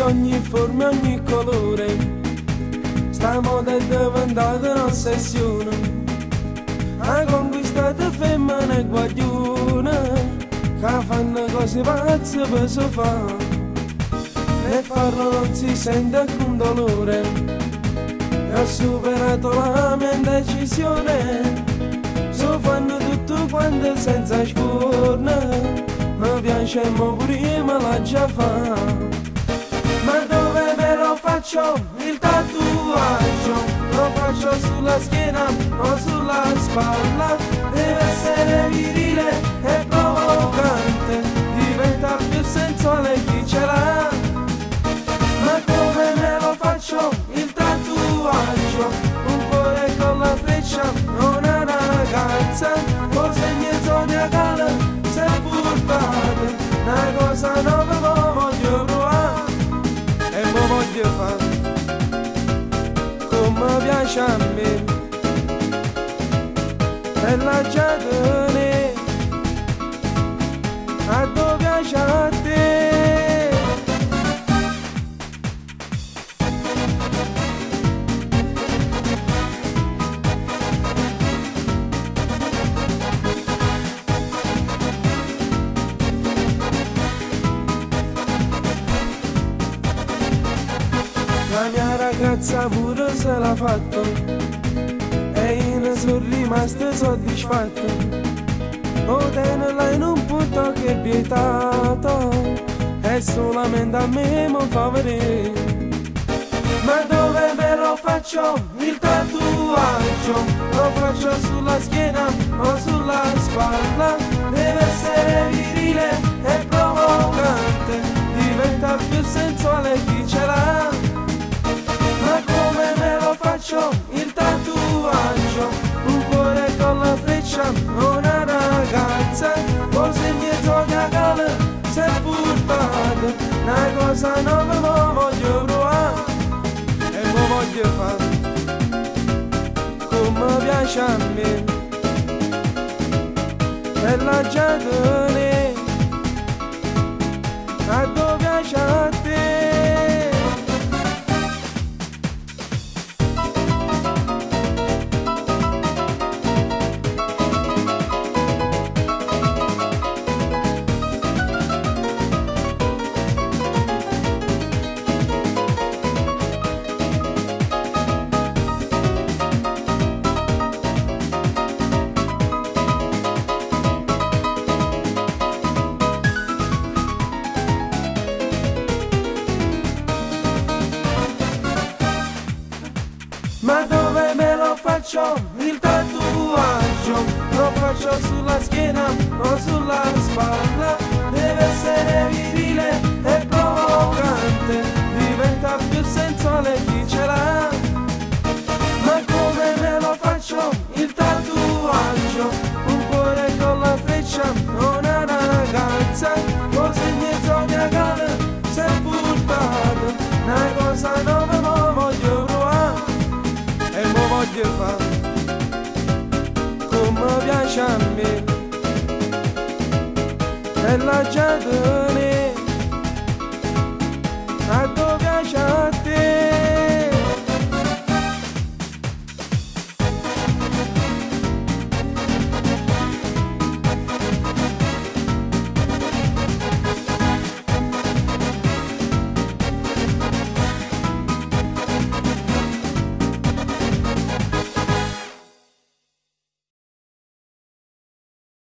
ogni forma, ogni colore. Sta moda è diventata un'ossessione. Ha conquistato femmine e guaglione che fanno cose pazze per sofà. E farlo non si sente alcun dolore. E ho superato la mia indecisione. So fanno tutto quanto senza scorne. Mi piace mo prima la già fa. Ma dove me lo faccio il tatuaggio? Lo faccio sulla schiena o sulla spalla. Deve essere virile e provocante. Diventa più sensuale chi ce l'ha. Ma come me lo faccio il tatuaggio? Un cuore con la freccia, una ragazza, con segni zodiacale, sepultate. Una cosa nuova mo voglio provare e mo voglio fare come piace a me. E la giadone a dove piace a te. La mia ragazza pure se l'ha fatto e io ne sono rimasto soddisfatto. O tenerla in un punto che è vietato e solamente a me mi fa vedere. Ma dove me lo faccio il tatuaggio? Lo faccio sulla schiena o sulla spalla. Deve essere virile e provocante. Diventa più sensuale chi ce l'ha. Ma come me lo faccio il tatuaggio? Un cuore con la freccia, una ragazza, con segni zodiacale, sepultate. Una cosa nuova mo voglio provare e mo voglio fare come piace a me. E la giadone a dove piace a te. Ma dove me lo faccio il tatuaggio? Lo faccio sulla schiena o sulla spalla. Deve essere virile e provocante. Diventa più sensuale chi ce l'ha. Ma come me lo faccio il tatuaggio? Un cuore con la freccia, una ragazza, con segni zodiacale, sepultate. Una cosa nuova mo voglio provare e mo voglio fare come piace a me. E la gente